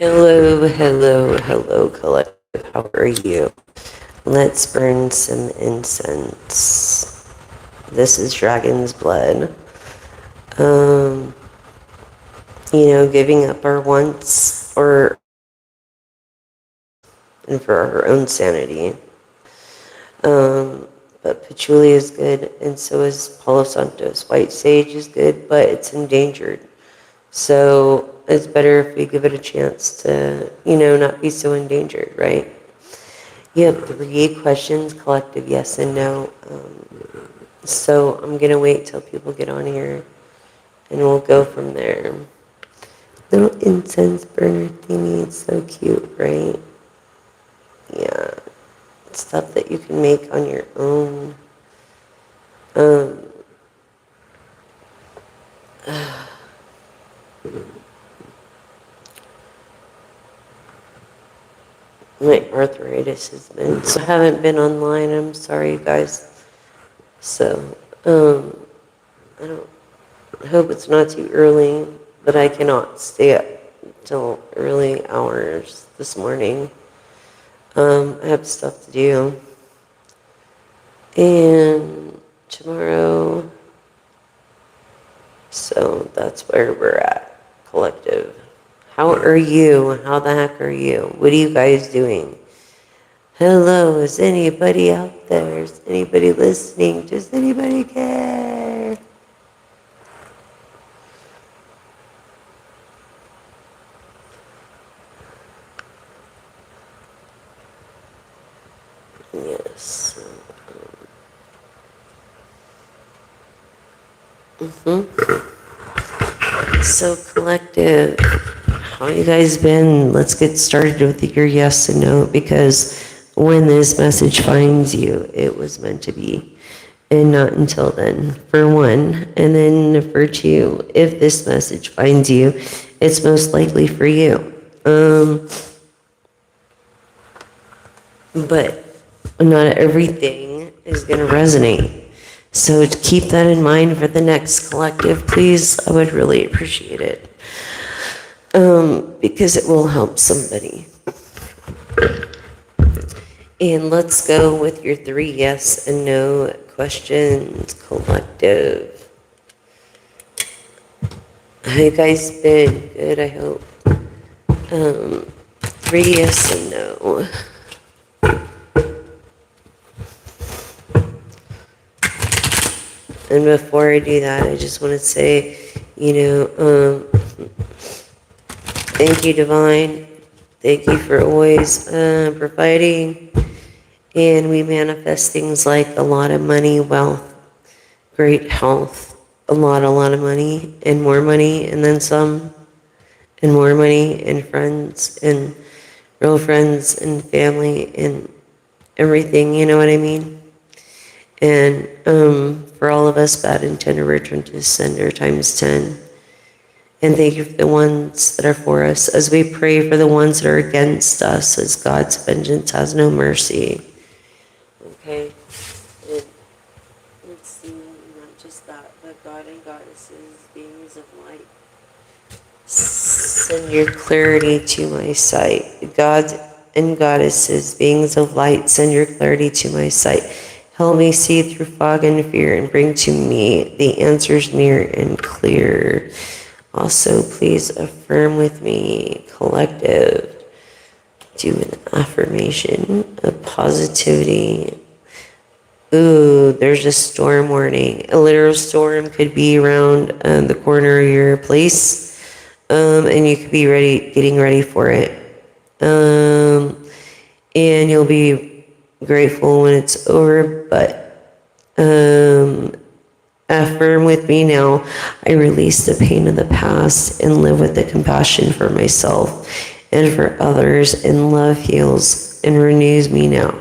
Hello, hello, hello, collective. How are you? Let's burn some incense. This is Dragon's Blood. Um, giving up our wants or and for our own sanity. But patchouli is good, and so is Palo Santos. White sage is good, but it's endangered. So it's better if we give it a chance to, not be so endangered, right? You have 3 questions, collective yes and no. So I'm going to wait till people get on here and we'll go from there. Little incense burner thingy, it's so cute, right? Yeah. Stuff that you can make on your own. My arthritis has been, so I haven't been online. I'm sorry, you guys. So, I don't, I hope it's not too early, but I cannot stay up till early hours this morning. I have stuff to do. And tomorrow, so that's where we're at, collective. How are you? How the heck are you? What are you guys doing? Hello, is anybody out there? Is anybody listening? Does anybody care? Yes. So collective, how you guys been? Let's get started with your yes and no, because when this message finds you, it was meant to be, and not until then, for one. And then for 2, if this message finds you, it's most likely for you. But not everything is going to resonate. So to keep that in mind for the next collective, please. I would really appreciate it. Because it will help somebody. And let's go with your 3 yes and no questions, collective. How you guys been? Good, I hope. 3 yes and no. And before I do that, I just want to say, thank you, Divine. Thank you for always providing. And we manifest things like a lot of money, wealth, great health, a lot of money, and then some, and more money, and friends, and real friends, and family, and everything, you know what I mean? And for all of us, bad intent or return to sender times 10. And thank you for the ones that are for us, as we pray for the ones that are against us, as God's vengeance has no mercy. Okay? And let's see, not just that, but God and goddesses, beings of light, send your clarity to my sight. God and goddesses, beings of light, send your clarity to my sight. Help me see through fog and fear and bring to me the answers near and clear. Also, please affirm with me, collective. Do an affirmation of positivity. Ooh, there's a storm warning. A literal storm could be around the corner of your place, and you could be getting ready for it. And you'll be grateful when it's over, but affirm with me now. I release the pain of the past and live with the compassion for myself and for others, and love heals and renews me now.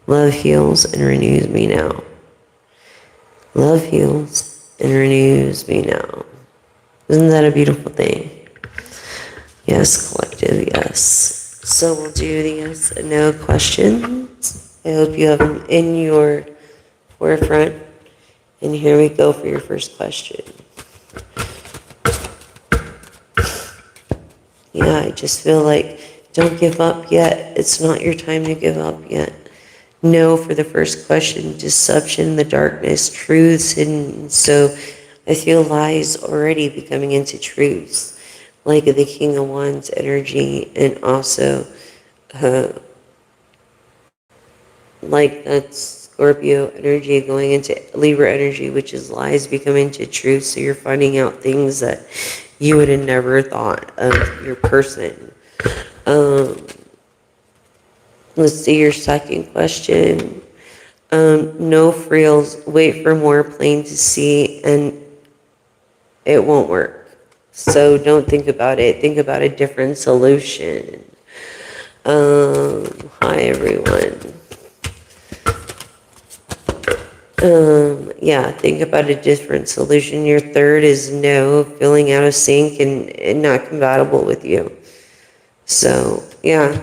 Love heals and renews me now. Love heals and renews me now. Isn't that a beautiful thing? Yes, collective, yes. So we'll do the yes and no questions. I hope you have them in your forefront. And here we go for your first question. Yeah, I just feel like don't give up yet. It's not your time to give up yet. No, for the first question, deception, the darkness, truths hidden. So I feel lies already becoming into truths, like the King of Wands energy, and also uh, like that's Scorpio energy going into Libra energy, which is lies becoming into truth. So you're finding out things that you would have never thought of your person. Um, let's see your second question. No frills, wait for more plain to see, and it won't work. So don't think about it. Think about a different solution. Hi everyone. Yeah, think about a different solution. Your third is no, feeling out of sync and not compatible with you. So, yeah,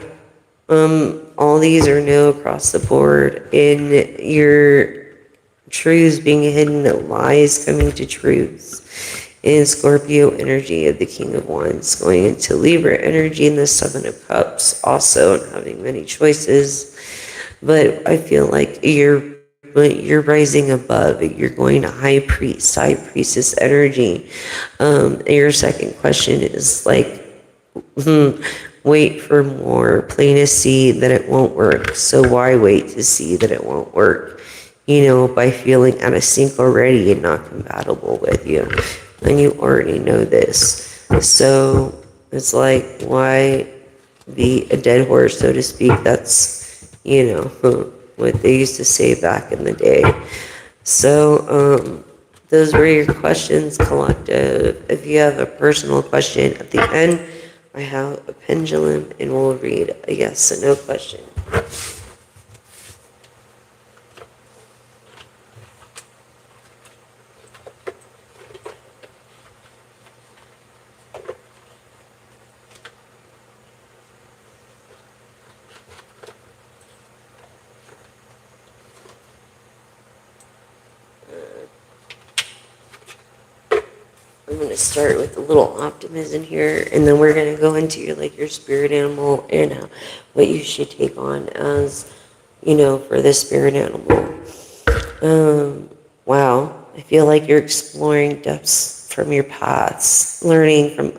all these are no across the board. In your truths being hidden, lies coming to truths. In Scorpio energy of the King of Wands, going into Libra energy in the Seven of Cups, also and having many choices. But I feel like you're rising above. You're going to high priestess energy. Your second question is like, wait for more, plain to see that it won't work. So why wait to see that it won't work? You know, by feeling out of sync already and not compatible with you. And you already know this. So it's like, why be a dead horse, so to speak? That's, what they used to say back in the day. So, those were your questions, collective. If you have a personal question at the end, I have a pendulum and we'll read a yes and no question. I'm going to start with a little optimism here, and then we're going to go into your spirit animal and what you should take on as, for the spirit animal. Wow, I feel like you're exploring depths from your past, learning from,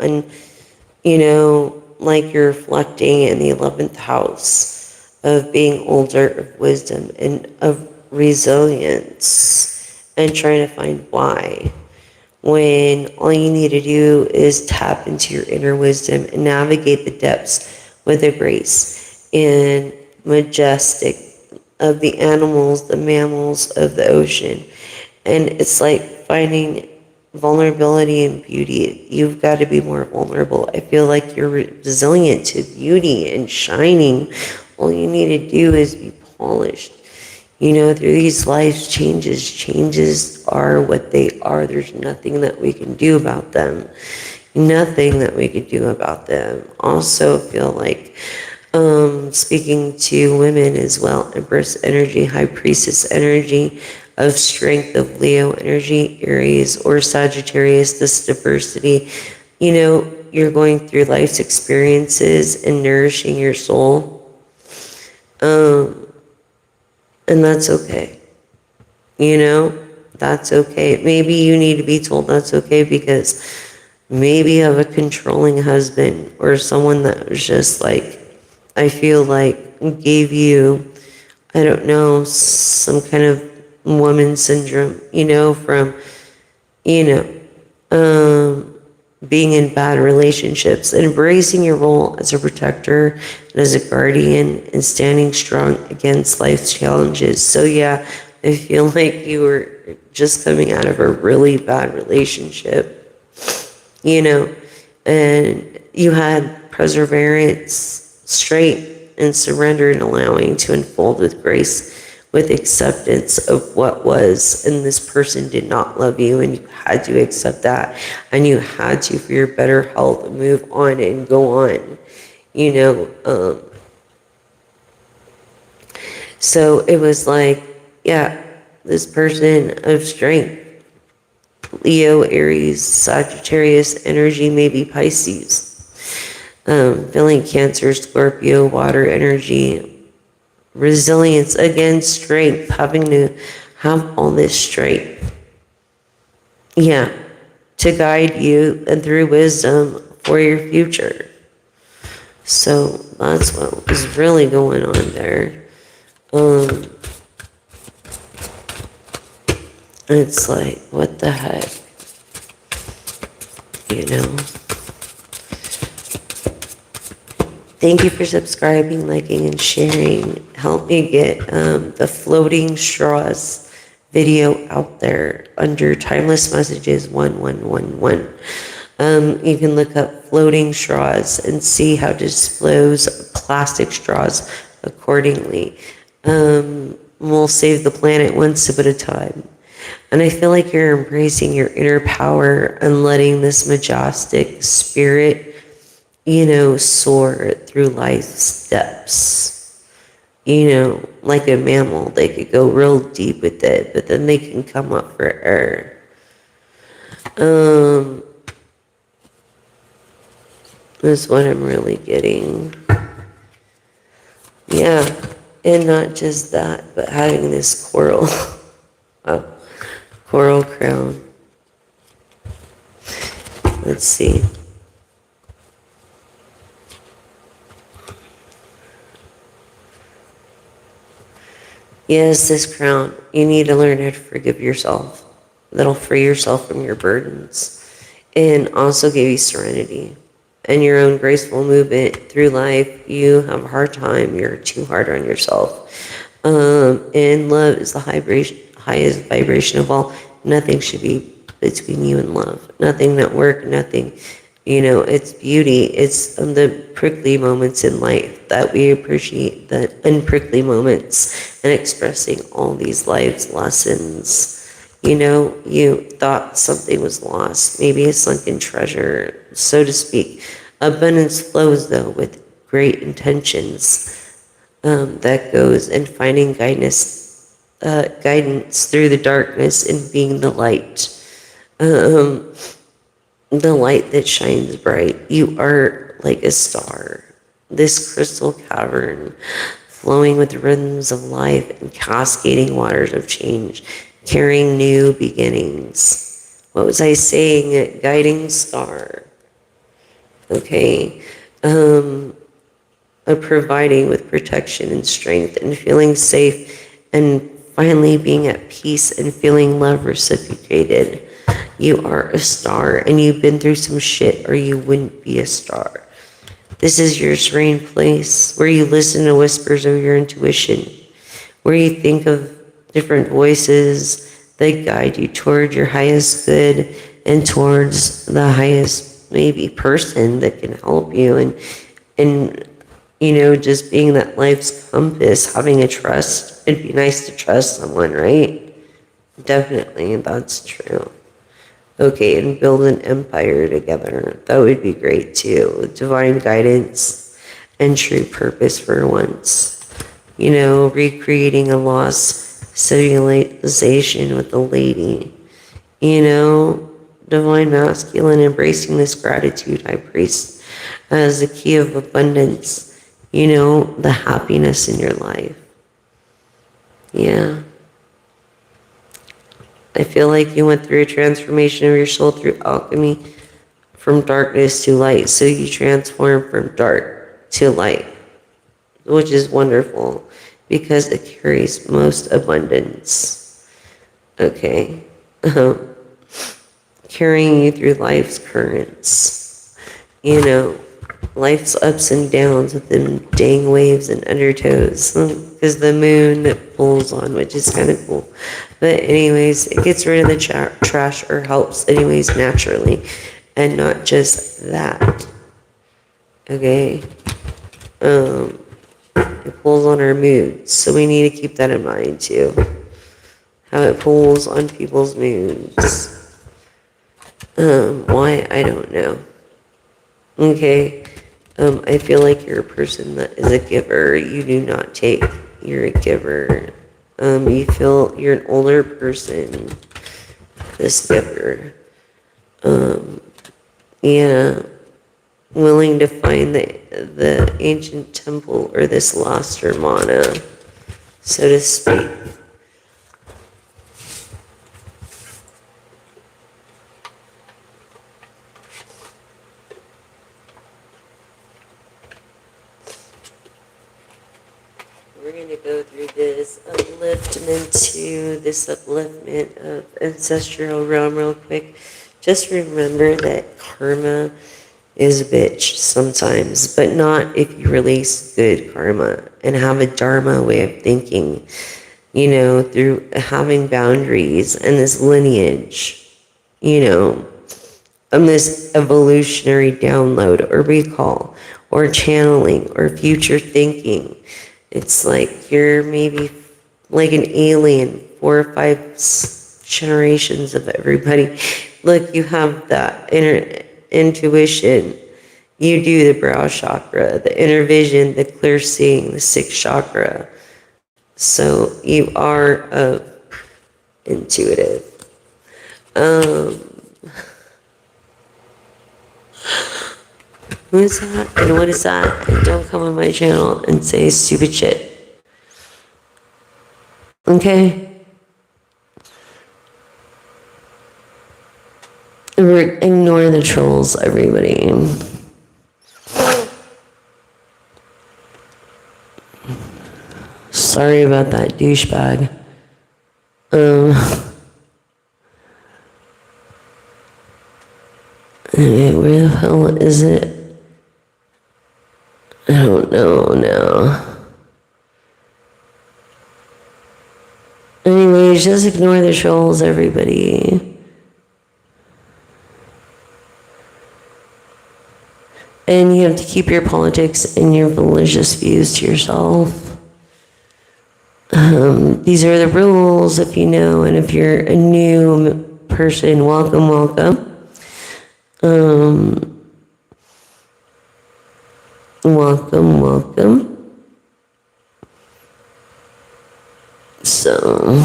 like you're reflecting in the 11th house of being older, of wisdom, and of resilience, and trying to find why. When all you need to do is tap into your inner wisdom and navigate the depths with the grace and majestic of the animals, the mammals of the ocean. And it's like finding vulnerability and beauty. You've got to be more vulnerable. I feel like you're resilient to beauty and shining. All you need to do is be polished. Through these life changes are what they are. There's nothing that we can do about them. Nothing that we could do about them. Also feel like speaking to women as well, Empress energy, High Priestess energy, of strength of Leo energy, Aries or Sagittarius, this diversity. You're going through life's experiences and nourishing your soul. And that's okay. That's okay. Maybe you need to be told that's okay because maybe you have a controlling husband or someone that was just like, I feel like gave you, I don't know, some kind of woman syndrome, from, you know, being in bad relationships, embracing your role as a protector and as a guardian and standing strong against life's challenges. So yeah, I feel like you were just coming out of a really bad relationship, and you had perseverance, strength, and surrender and allowing to unfold with grace, with acceptance of what was, and this person did not love you, and you had to accept that, and you had to, for your better health, move on and go on, so it was like, yeah, this person of strength, Leo, Aries, Sagittarius energy, maybe Pisces. Feeling Cancer, Scorpio, water energy, resilience, again, strength, having to have all this strength. Yeah, to guide you and through wisdom for your future. So that's what was really going on there. It's like, what the heck? You know? Thank you for subscribing, liking, and sharing. Help me get the floating straws video out there under Timeless Messages 1111. You can look up floating straws and see how to dispose plastic straws accordingly. We'll save the planet one sip at a time. And I feel like you're embracing your inner power and letting this majestic spirit, soar through life's steps. Like a mammal, they could go real deep with it, but then they can come up for air. That's what I'm really getting. Yeah, and not just that, but having this coral, coral crown. Let's see. Yes, this crown. You need to learn how to forgive yourself. That'll free yourself from your burdens and also give you serenity and your own graceful movement through life. You have a hard time. You're too hard on yourself. And love is the highest vibration of all. Nothing should be between you and love. Nothing at work, nothing. It's beauty. It's the prickly moments in life that we appreciate, the unprickly moments, and expressing all these life's lessons. You thought something was lost, maybe a sunken treasure, so to speak. Abundance flows, though, with great intentions. That goes in finding guidance through the darkness and being the light. The light that shines bright. You are like a star, this crystal cavern flowing with rhythms of life and cascading waters of change, carrying new beginnings. What was I saying? A guiding star. Okay. Providing with protection and strength and feeling safe and finally being at peace and feeling love reciprocated. You are a star and you've been through some shit or you wouldn't be a star. This is your serene place where you listen to whispers of your intuition, where you think of different voices that guide you toward your highest good and towards the highest maybe person that can help you and just being that life's compass, having a trust. It'd be nice to trust someone, right? Definitely, that's true. Okay, and build an empire together. That would be great too. Divine guidance and true purpose for once. Recreating a lost civilization with a lady. Divine masculine, embracing this gratitude, high priest, as the key of abundance. The happiness in your life. Yeah. I feel like you went through a transformation of your soul through alchemy from darkness to light. So you transform from dark to light, which is wonderful because it carries most abundance. Okay. Carrying you through life's currents. Life's ups and downs with them dang waves and undertows. Because the moon pulls on, which is kind of cool. But anyways, it gets rid of the trash or helps anyways naturally. And not just that. Okay? It pulls on our moods. So we need to keep that in mind too. How it pulls on people's moods. Why? I don't know. Okay? I feel like you're a person that is a giver. You do not take. You're a giver. You feel you're an older person, this giver. Yeah. willing to find the ancient temple or this lost hermana, so to speak. We're going to go through this upliftment of ancestral realm real quick. Just remember that karma is a bitch sometimes, but not if you release good karma and have a dharma way of thinking, you know, through having boundaries and this lineage, you know, this evolutionary download or recall or channeling or future thinking. It's like you're maybe like an alien, 4 or 5 generations of everybody. Look, you have that inner intuition. You do the brow chakra, the inner vision, the clear seeing, the sixth chakra. So you are intuitive. Who is that? And what is that? And don't come on my channel and say stupid shit. Okay? Ignore the trolls, everybody. Sorry about that douchebag. Anyway, where the hell is it? I don't know now. Anyways, just ignore the trolls, everybody. And you have to keep your politics and your religious views to yourself. These are the rules, if you know, and if you're a new person, welcome, welcome. Welcome, welcome. So,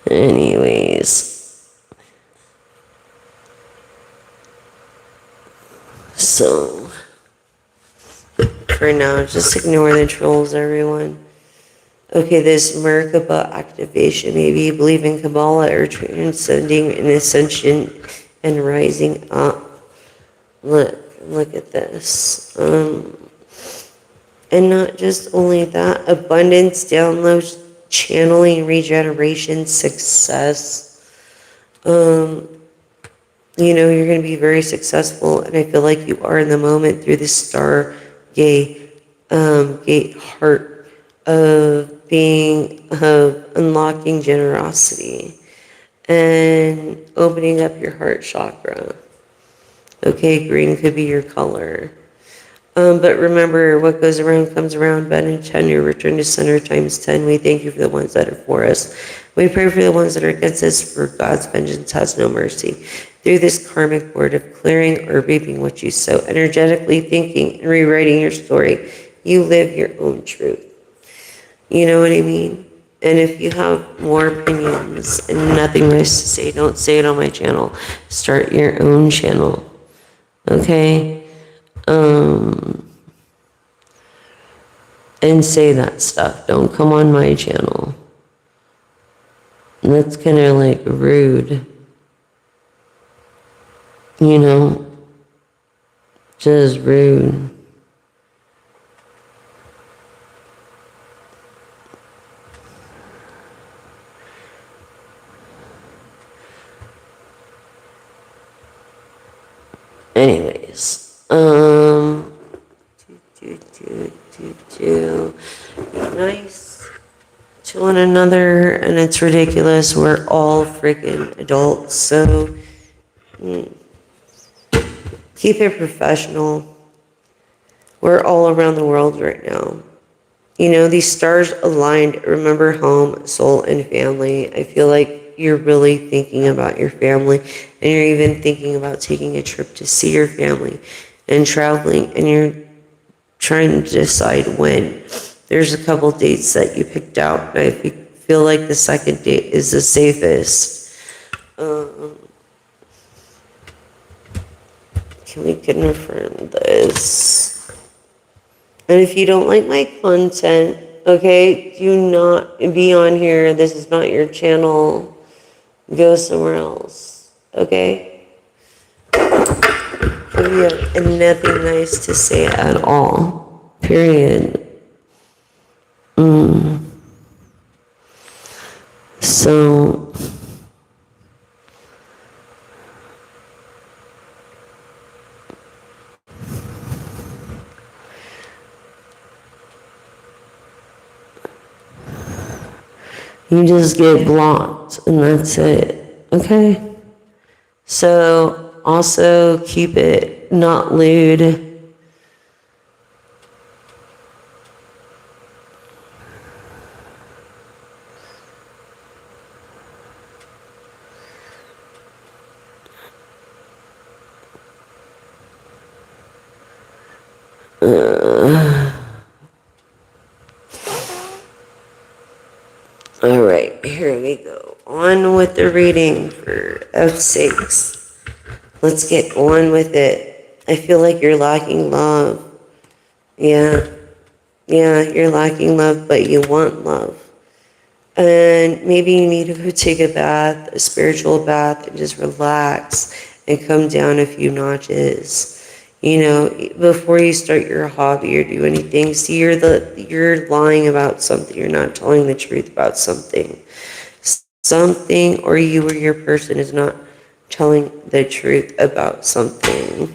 anyways, so for now, just ignore the trolls, everyone. Okay, this Merkaba activation. Maybe you believe in Kabbalah or transcending an ascension and rising up. Look at this. And not just only that, abundance, downloads, channeling, regeneration, success. You know, you're going to be very successful, and I feel like you are in the moment through the star gate heart of unlocking generosity and opening up your heart chakra. Okay, green could be your color. But remember, what goes around comes around. Bend and 10, your return to center times 10. We thank you for the ones that are for us. We pray for the ones that are against us, for God's vengeance has no mercy. Through this karmic board of clearing or reaping what you sow, energetically thinking and rewriting your story, you live your own truth. You know what I mean? And if you have more opinions and nothing nice to say, don't say it on my channel. Start your own channel. Okay? And say that stuff. Don't come on my channel. That's kind of like rude. You know? Just rude. Anyways, be nice to one another, and it's ridiculous. We're all freaking adults, so keep it professional. We're all around the world right now. You know, these stars aligned. Remember home, soul, and family. I feel like you're really thinking about your family, and you're even thinking about taking a trip to see your family and traveling, and you're trying to decide when. There's a couple dates that you picked out, and I feel feel like the second date is the safest. Can we confirm this? And if you don't like my content, okay, do not be on here. This is not your channel. Go somewhere else, okay? You have nothing nice to say at all. Period. So, you just get blocked and that's it, okay? So, also keep it not lewd. All right, here we go. On with the reading for F6. Let's get on with it. I feel like you're lacking love. Yeah, you're lacking love, but you want love. And maybe you need to go take a bath, a spiritual bath, and just relax and come down a few notches. You know, before you start your hobby or do anything, see you're lying about something. You're not telling the truth about something. Something, or you or your person is not telling the truth about something.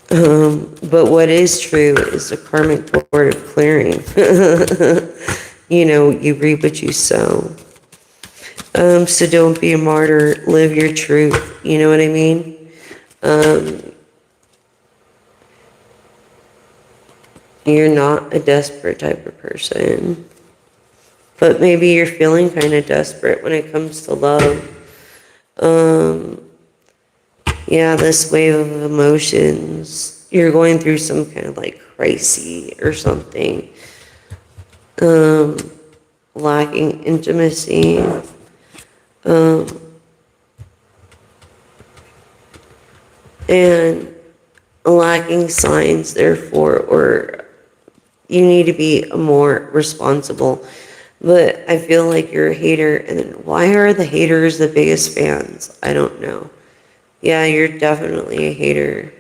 But what is true is the karmic board of clearing. You know, you reap what you sow. So don't be a martyr. Live your truth. You know what I mean? You're not a desperate type of person. But maybe you're feeling kind of desperate when it comes to love. Yeah, this wave of emotions. You're going through some kind of like crisis or something. Lacking intimacy. And lacking signs, therefore, or you need to be more responsible. But I feel like you're a hater, and then why are the haters the biggest fans? I don't know. Yeah, you're definitely a hater.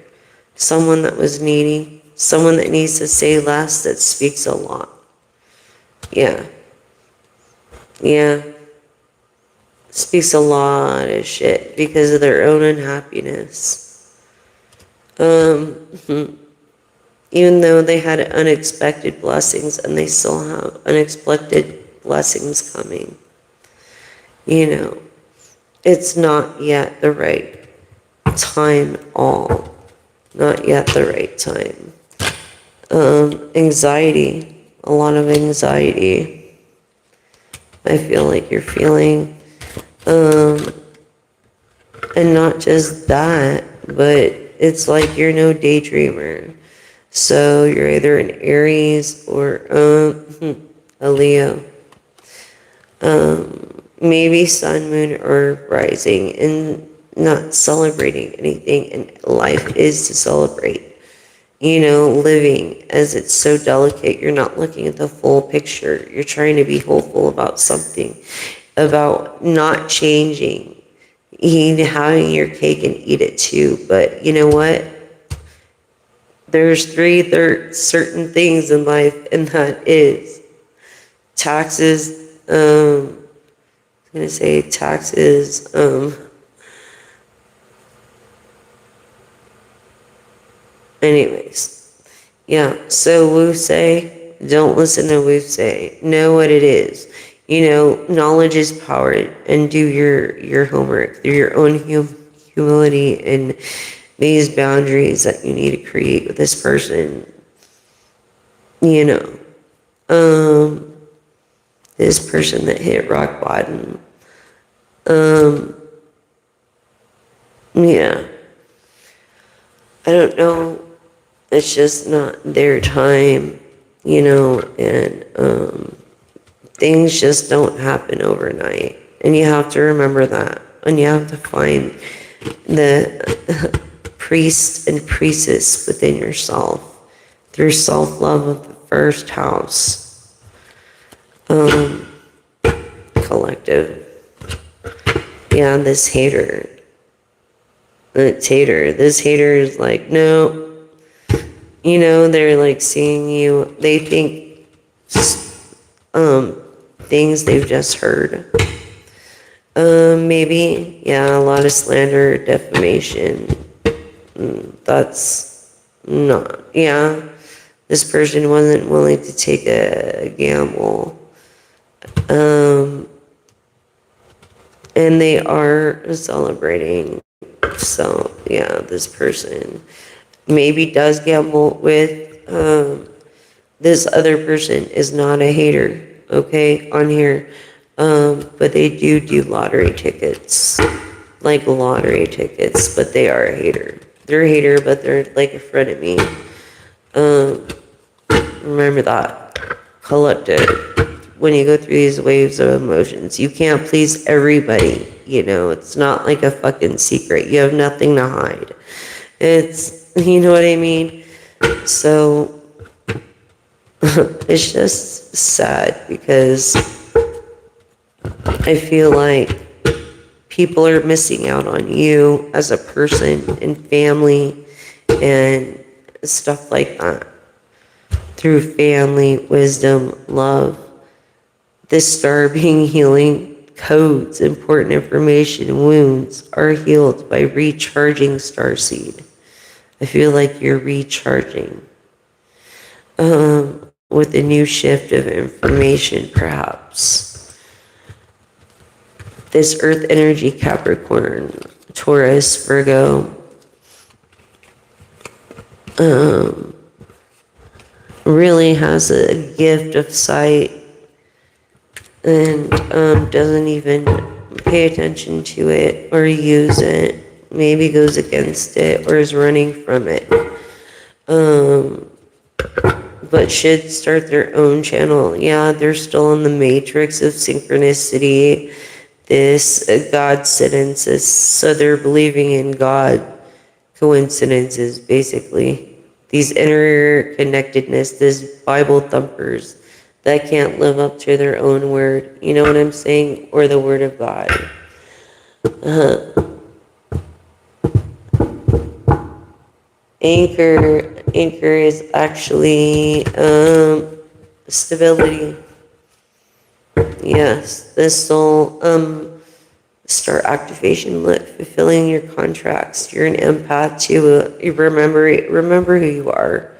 Someone that was needy. Someone that needs to say less that speaks a lot. Yeah. Speaks a lot of shit because of their own unhappiness. Even though they had unexpected blessings and they still have unexpected blessings coming. You know, it's not yet the right time all. Not yet the right time. Anxiety, a lot of anxiety. I feel like you're feeling, and not just that, but it's like you're no daydreamer. So you're either an Aries or a Leo. Maybe sun, moon, or rising, and not celebrating anything. And life is to celebrate. You know, living as it's so delicate. You're not looking at the full picture. You're trying to be hopeful about something, about not changing, having your cake and eat it too. But you know what? There's certain things in life, and that is taxes. I'm gonna say taxes. Anyways, yeah. So Wu say, don't listen to Wu say. Know what it is. You know, knowledge is power, and do your homework through your own humility and these boundaries that you need to create with this person. You know, this person that hit rock bottom. Yeah. I don't know. It's just not their time, you know, and things just don't happen overnight. And you have to remember that. And you have to find the priest and priestess within yourself through self-love of the first house collective. Yeah, this hater. This hater is like, no. You know, they're like seeing you. They think things they've just heard. Maybe, yeah, a lot of slander, defamation. That's not, yeah. This person wasn't willing to take a gamble. And they are celebrating. So, yeah, this person maybe does gamble with, this other person is not a hater, okay, on here. But they do lottery tickets, like lottery tickets, but they are a hater. They're a hater, but they're like a friend of me. Remember that. Collective. When you go through these waves of emotions, you can't please everybody. You know, it's not like a fucking secret. You have nothing to hide. It's, you know what I mean? So, it's just sad because I feel like people are missing out on you as a person and family and stuff like that. Through family, wisdom, love, this star being healing codes, important information, wounds are healed by recharging starseed. I feel like you're recharging with a new shift of information, perhaps. This earth energy, Capricorn, Taurus, Virgo, really has a gift of sight and doesn't even pay attention to it or use it, maybe goes against it or is running from it, but should start their own channel. Yeah, they're still in the matrix of synchronicity, this God sentences, so they're believing in God coincidences, basically. These interconnectedness, these Bible thumpers that can't live up to their own word, you know what I'm saying? Or the word of God. Anchor is actually stability. Yes, this soul star activation, fulfilling your contracts. You're an empath too. You remember who you are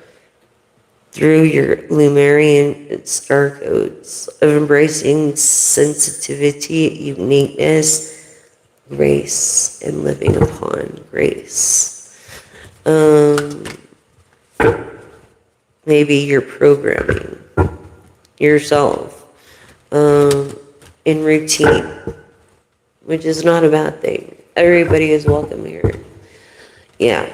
through your Lumerian star codes of embracing sensitivity, uniqueness, grace, and living upon grace. Maybe you're programming yourself in routine, which is not a bad thing. Everybody is welcome here. Yeah.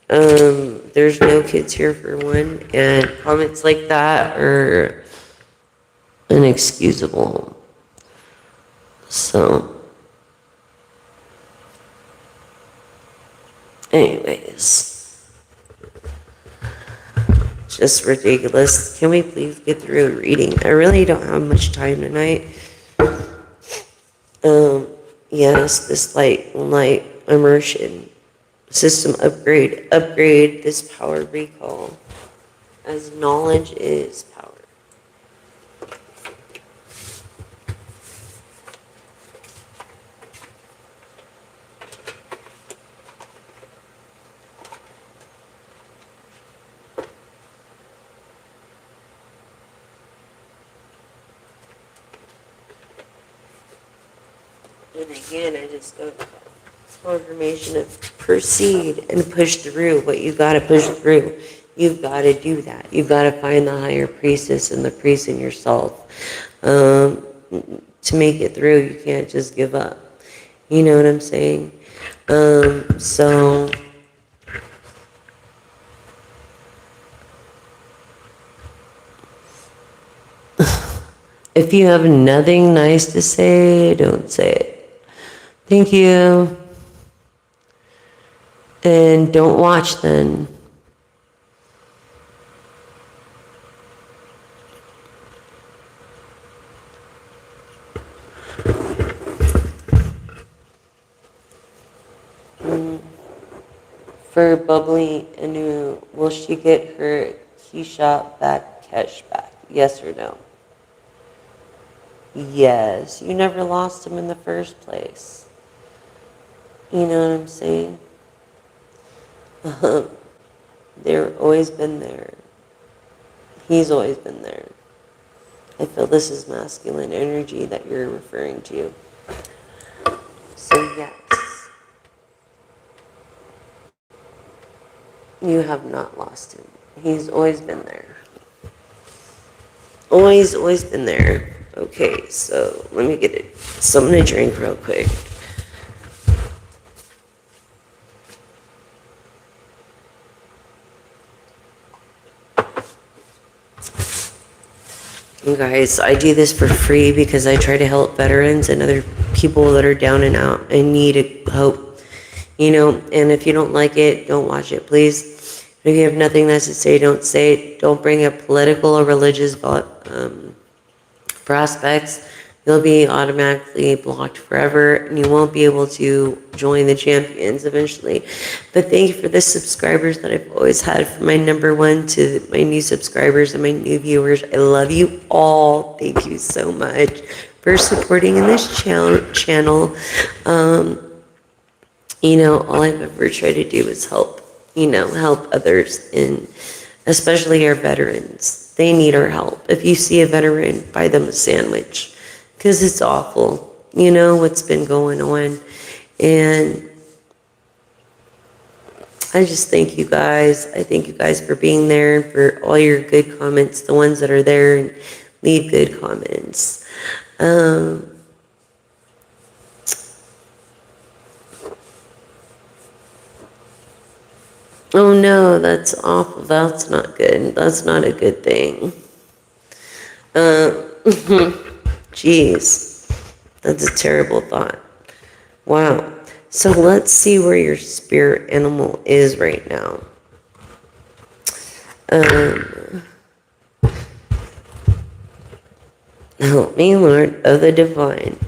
There's no kids here for one, and comments like that are inexcusable. So, anyways, just ridiculous. Can we please get through a reading? I really don't have much time tonight. Yes, this light immersion system upgrade this power recall, as knowledge is power. And again, I just go confirmation of proceed and push through what you got to push through. You've got to do that. You've got to find the higher priestess and the priest in yourself. To make it through, you can't just give up. You know what I'm saying? So If you have nothing nice to say, don't say it. Thank you. And don't watch then. For Bubbly Anu, will she get her Keisha back cash back? Yes or no? Yes. You never lost him in the first place. You know what I'm saying? They've always been there. He's always been there. I feel this is masculine energy that you're referring to. So yes, you have not lost him. He's always been there. Always been there. Okay, so let me get something to drink real quick. You guys, I do this for free because I try to help veterans and other people that are down and out and need hope. You know, and if you don't like it, don't watch it, please. If you have nothing nice to say, don't say it. Don't bring up political or religious prospects. You'll be automatically blocked forever, and you won't be able to join the champions eventually. But thank you for the subscribers that I've always had, from my #1 to my new subscribers and my new viewers. I love you all. Thank you so much for supporting in this channel. You know, all I've ever tried to do is help, help others, and especially our veterans. They need our help. If you see a veteran, buy them a sandwich, because it's awful, what's been going on. And I just thank you guys. I thank you guys for being there and for all your good comments, the ones that are there and leave good comments. Oh no, that's awful. That's not good. That's not a good thing. Jeez, that's a terrible thought. Wow. So let's see where your spirit animal is right now. Help me, Lord of the Divine.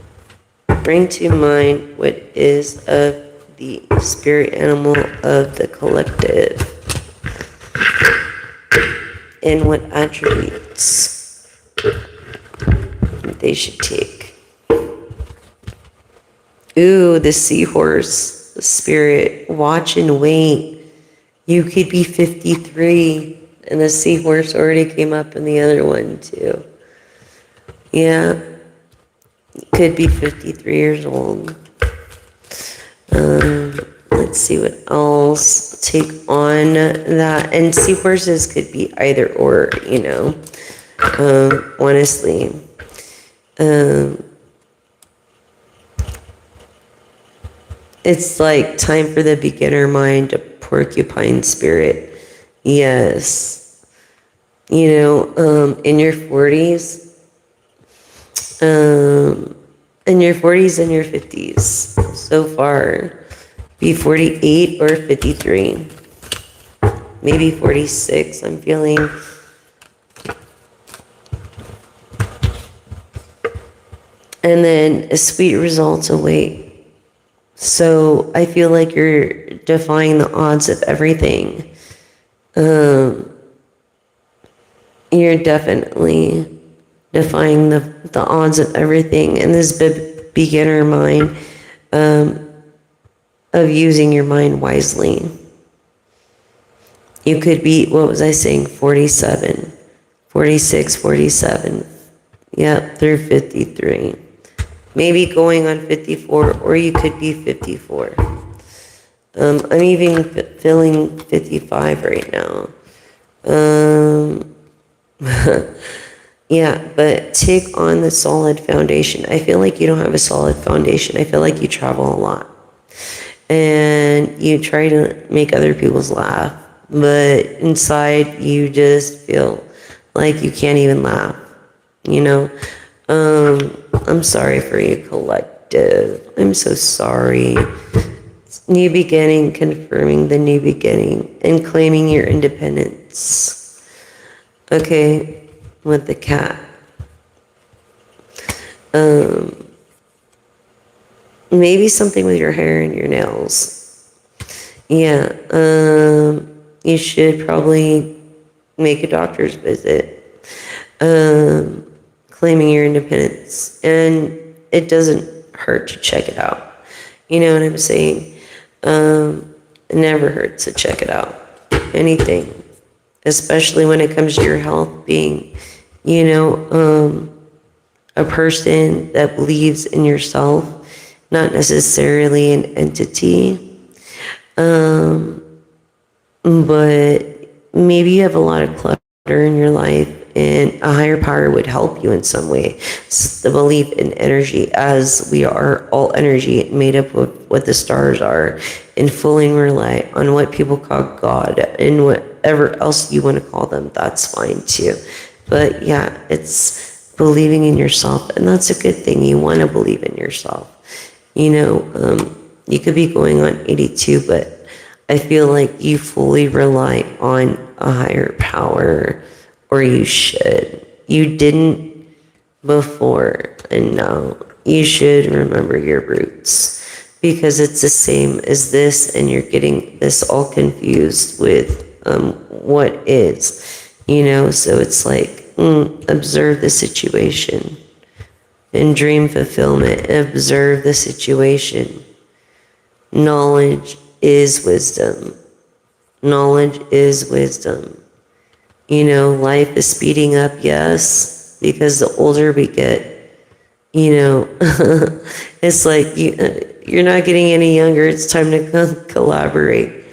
Bring to mind what is of the spirit animal of the collective, and what attributes they should take. Ooh, the seahorse, the spirit. Watch and wait. You could be 53, and the seahorse already came up in the other one too. Yeah, could be 53 years old. Let's see what else. Take on that. And seahorses could be either or, honestly. It's like time for the beginner mind, a porcupine spirit. Yes. In your 40s. In your 40s and your 50s so far. Be 48 or 53. Maybe 46, I'm feeling. And then sweet results await. So I feel like you're defying the odds of everything. You're definitely defying the odds of everything in this beginner mind, of using your mind wisely. You could be, what was I saying, 47, 46, 47, yep, through 53. Maybe going on 54, or you could be 54. I'm even feeling 55 right now. Yeah, but take on the solid foundation. I feel like you don't have a solid foundation. I feel like you travel a lot. And you try to make other people's laugh. But inside, you just feel like you can't even laugh. I'm sorry for you, collective. I'm so sorry. New beginning, confirming the new beginning, and claiming your independence. Okay, with the cat. Maybe something with your hair and your nails. Yeah, you should probably make a doctor's visit, claiming your independence. And it doesn't hurt to check it out. You know what I'm saying? It never hurts to check it out. Anything, especially when it comes to your health, being, you know, a person that believes in yourself, not necessarily an entity, but maybe you have a lot of clutter in your life and a higher power would help you in some way. It's the belief in energy, as we are all energy made up of what the stars are, and fully rely on what people call God and whatever else you want to call them. That's fine too. But yeah, it's believing in yourself, and that's a good thing. You want to believe in yourself. You know, you could be going on 82, but I feel like you fully rely on a higher power, or you should. You didn't before, and now you should remember your roots, because it's the same as this, and you're getting this all confused with what is, you know. So it's like, observe the situation and dream fulfillment. Observe the situation. Knowledge is wisdom. Knowledge is wisdom. You know, life is speeding up, yes, because the older we get, you know, it's like you're not getting any younger. It's time to collaborate.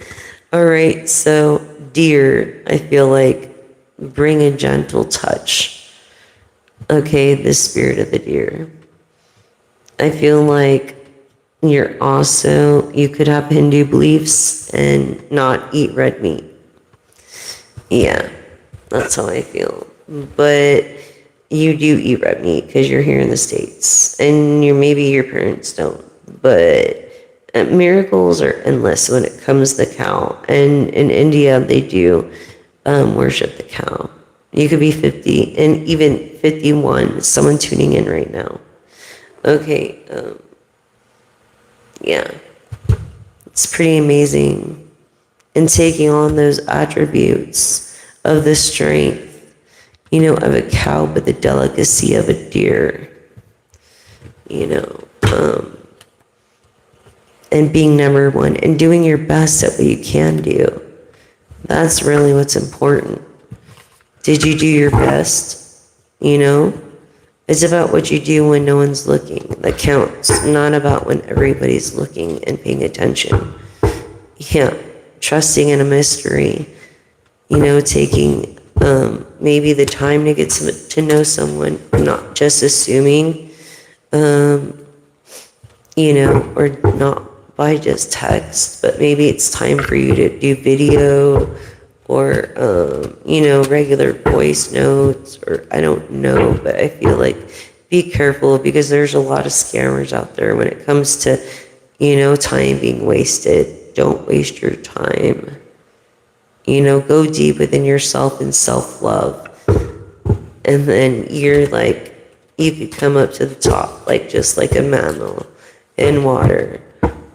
All right, so dear, I feel like bring a gentle touch. Okay, the spirit of the deer. I feel like you could have Hindu beliefs and not eat red meat. Yeah, that's how I feel. But you do eat red meat because you're here in the States, and maybe your parents don't. But miracles are endless when it comes to the cow. And in India, they do worship the cow. You could be 50 and even 51. Someone tuning in right now. Okay, yeah, it's pretty amazing. And taking on those attributes of the strength, you know, of a cow, but the delicacy of a deer, you know, and being number one and doing your best at what you can do. That's really what's important. Did you do your best? You know, it's about what you do when no one's looking that counts, not about when everybody's looking and paying attention. Yeah, trusting in a mystery, you know, taking maybe the time to get to know someone, not just assuming, you know, or not by just text, but maybe it's time for you to do video or, you know, regular voice notes, or I don't know, but I feel like be careful, because there's a lot of scammers out there when it comes to, you know, time being wasted. Don't waste your time. You know, go deep within yourself in self-love. And then you're like, you could come up to the top, like just like a mammal in water.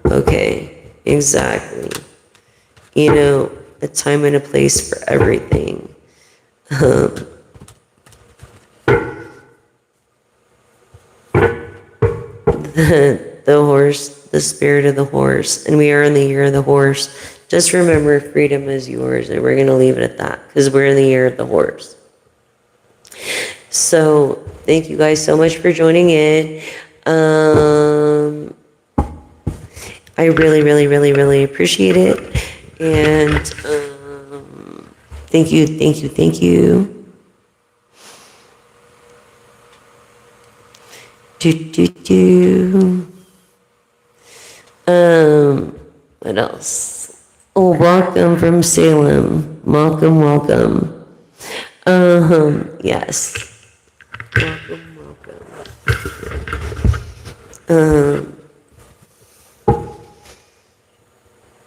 Okay, exactly. You know, a time and a place for everything. The horse, the spirit of the horse, and we are in the year of the horse. Just remember, freedom is yours, and we're going to leave it at that, because we're in the year of the horse. So, thank you guys so much for joining in. I really, really, really, really appreciate it. And thank you, thank you, thank you. What else? Oh, welcome from Salem. Welcome, welcome. Yes. Welcome, welcome.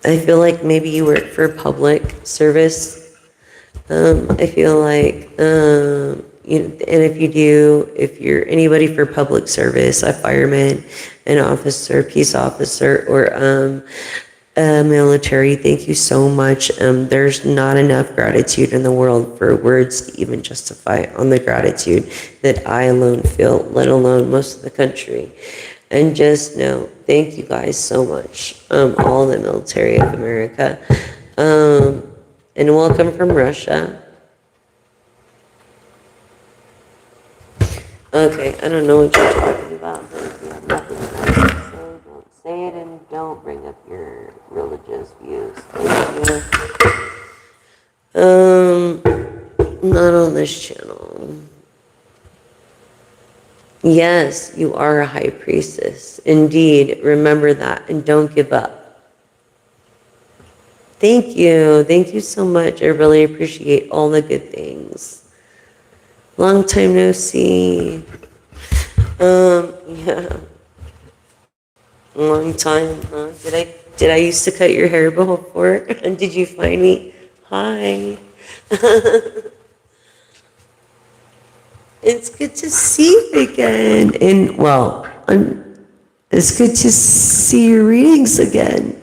I feel like maybe you work for public service. I feel like, and if you do, if you're anybody for public service, a fireman, an officer, peace officer, or military, thank you so much. There's not enough gratitude in the world for words to even justify on the gratitude that I alone feel, let alone most of the country. And just know, thank you guys so much, all the military of America. And welcome from Russia. Okay, I don't know what you're talking about, but if you have nothing nice to say, don't say it, and don't bring up your religious views. Thank you. Not on this channel. Yes, you are a high priestess. Indeed, remember that, and don't give up. Thank you. Thank you so much. I really appreciate all the good things. Long time no see. Yeah. Long time, huh? Did I used to cut your hair before? And did you find me? Hi. It's good to see you again. And well, it's good to see your readings again.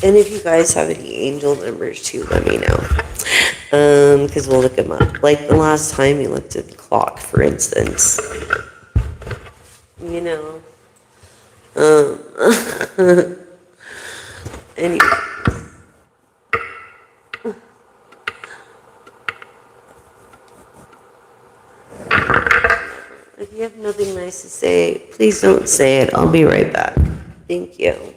And if you guys have any angel numbers too, let me know. Because we'll look them up. Like the last time we looked at the clock, for instance. You know. Anyway. If you have nothing nice to say, please don't say it. I'll be right back. Thank you.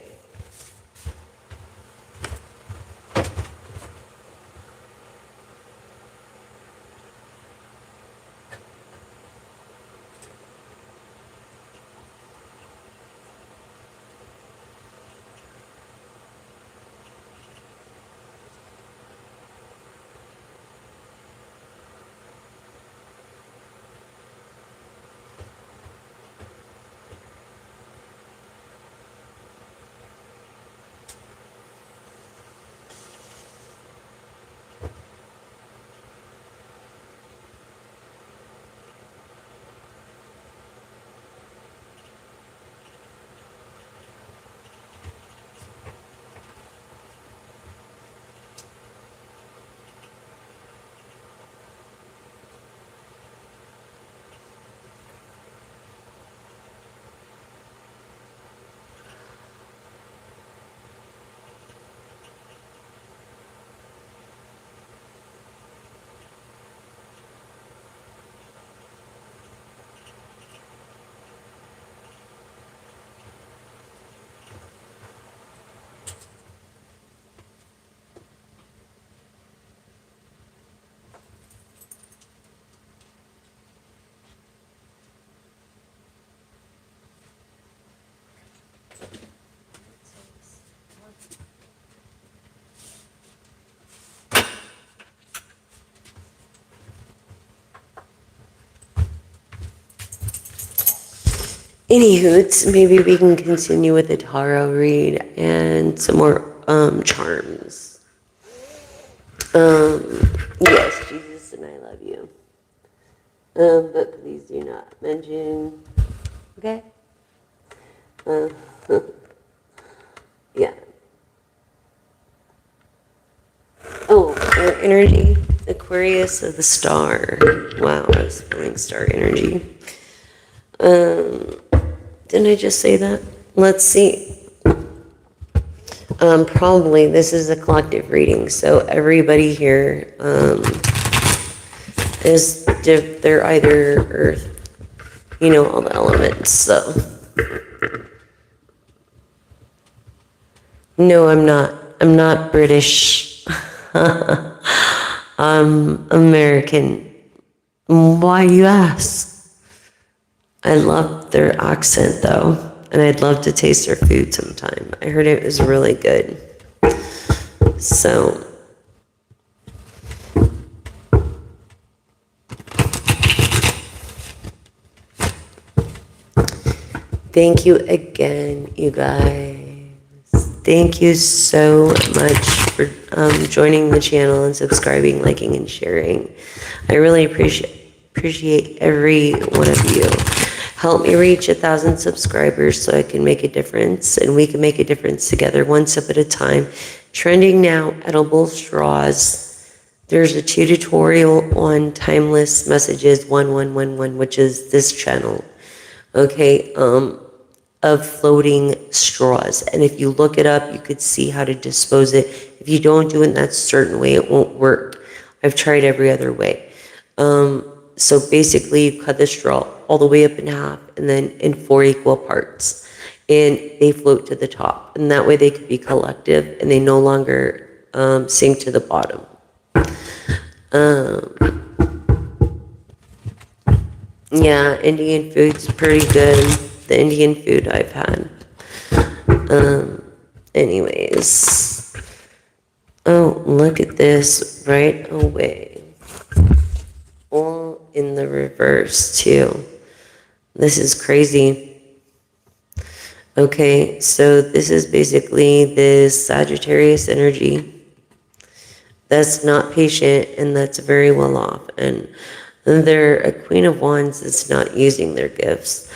Anywho, maybe we can continue with the tarot read and some more charms. Yes, Jesus and I love you. But please do not mention. Okay. Yeah. Oh, air energy, Aquarius of the star. Wow, I was feeling star energy. Didn't I just say that? Let's see. Probably this is a collective reading, so everybody here they're either earth, all the elements. So no, I'm not. I'm not British. I'm American. Why, you ask? I love their accent, though, and I'd love to taste their food sometime. I heard it was really good. So, thank you again, you guys. Thank you so much for joining the channel and subscribing, liking, and sharing. I really appreciate every one of you. Help me reach 1,000 subscribers so I can make a difference, and we can make a difference together, one sip at a time. Trending now, edible straws. There's a tutorial on timeless messages 1111, which is this channel. Okay, of floating straws. And if you look it up, you could see how to dispose it. If you don't do it in that certain way, it won't work. I've tried every other way. So basically, you cut the straw all the way up in half and then in 4 equal parts. And they float to the top. And that way they could be collective and they no longer sink to the bottom. Yeah, Indian food's pretty good. The Indian food I've had. Anyways. Oh, look at this. Right away. All in the reverse, too. This is crazy. Okay, so this is basically this Sagittarius energy that's not patient and that's very well off. And they're a Queen of Wands that's not using their gifts.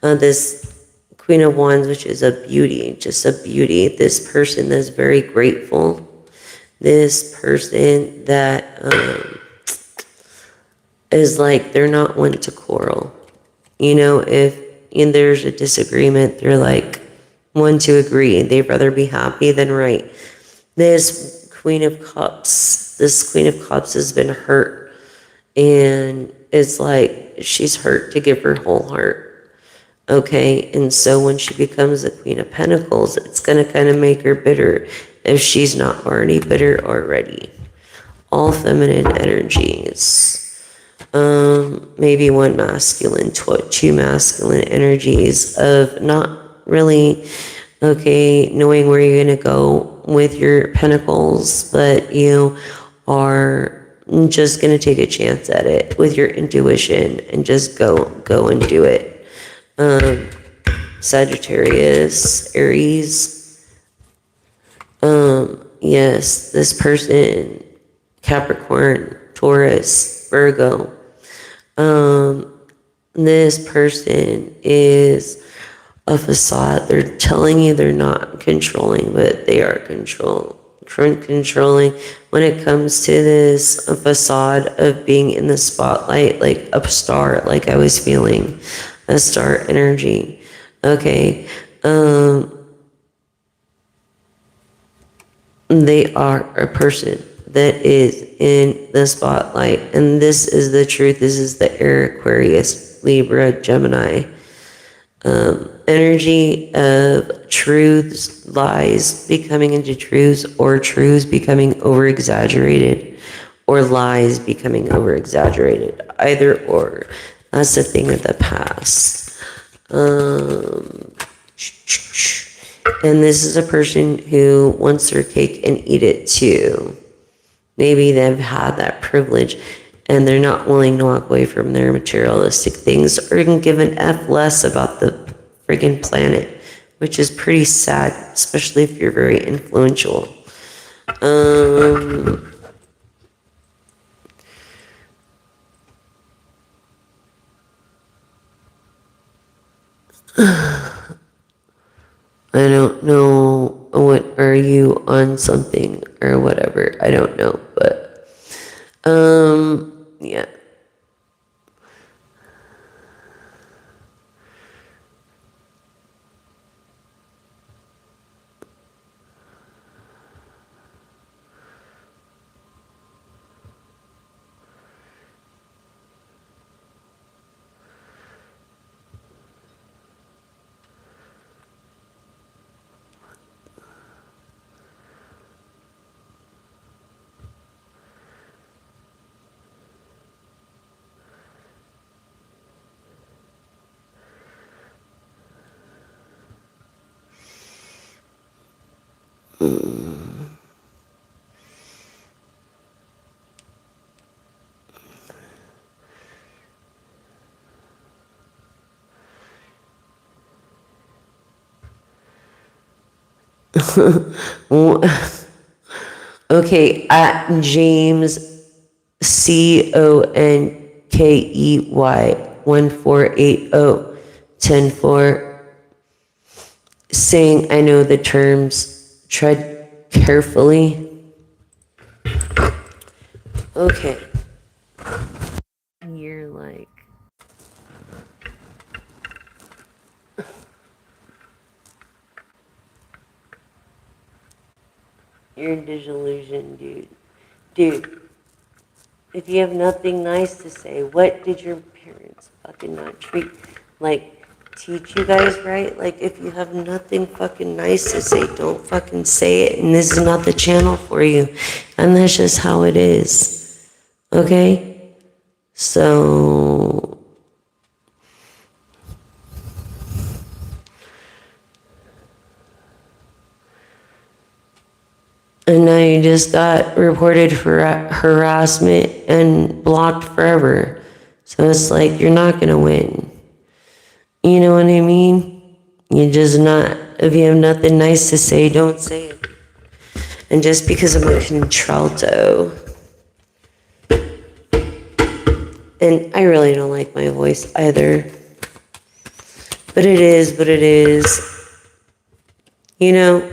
This Queen of Wands, which is a beauty, just a beauty. This person that's very grateful. This person that is like, they're not one to quarrel. You know, if there's a disagreement, they're like one to agree. They'd rather be happy than right. This Queen of Cups has been hurt. And it's like she's hurt to give her whole heart. Okay, and so when she becomes the Queen of Pentacles, it's going to kind of make her bitter if she's not already bitter already. All feminine energies. Maybe one masculine, two masculine energies of not really, okay, knowing where you're going to go with your pentacles, but you are just going to take a chance at it with your intuition and just go and do it. Sagittarius, Aries. Yes, this person, Capricorn, Taurus, Virgo. This person is a facade. They're telling you they're not controlling, but they are controlling when it comes to this facade of being in the spotlight, like a star, like I was feeling a star energy. Okay. They are a person that is in the spotlight, and this is the truth. This is the air, Aquarius, Libra, Gemini energy of truths, lies becoming into truths, or truths becoming over exaggerated, or lies becoming over exaggerated. Either or. That's the thing of the past. And this is a person who wants their cake and eat it too. Maybe they've had that privilege and they're not willing to walk away from their materialistic things or even give an F less about the friggin' planet, which is pretty sad, especially if you're very influential. I don't know, what are you on something or whatever, I don't know, but yeah. Okay, at James Conkey 1480 saying, I know the terms, tread carefully. Okay. You're like, you're in disillusion, dude. Dude, if you have nothing nice to say, what did your parents fucking not teach you guys right? Like, if you have nothing fucking nice to say, don't fucking say it, and this is not the channel for you. And that's just how it is. Okay? So, and now you just got reported for harassment and blocked forever. So it's like, you're not gonna win. You know what I mean? You're just not, if you have nothing nice to say, don't say it. And just because I'm a contralto, and I really don't like my voice either, but it is what it is, you know?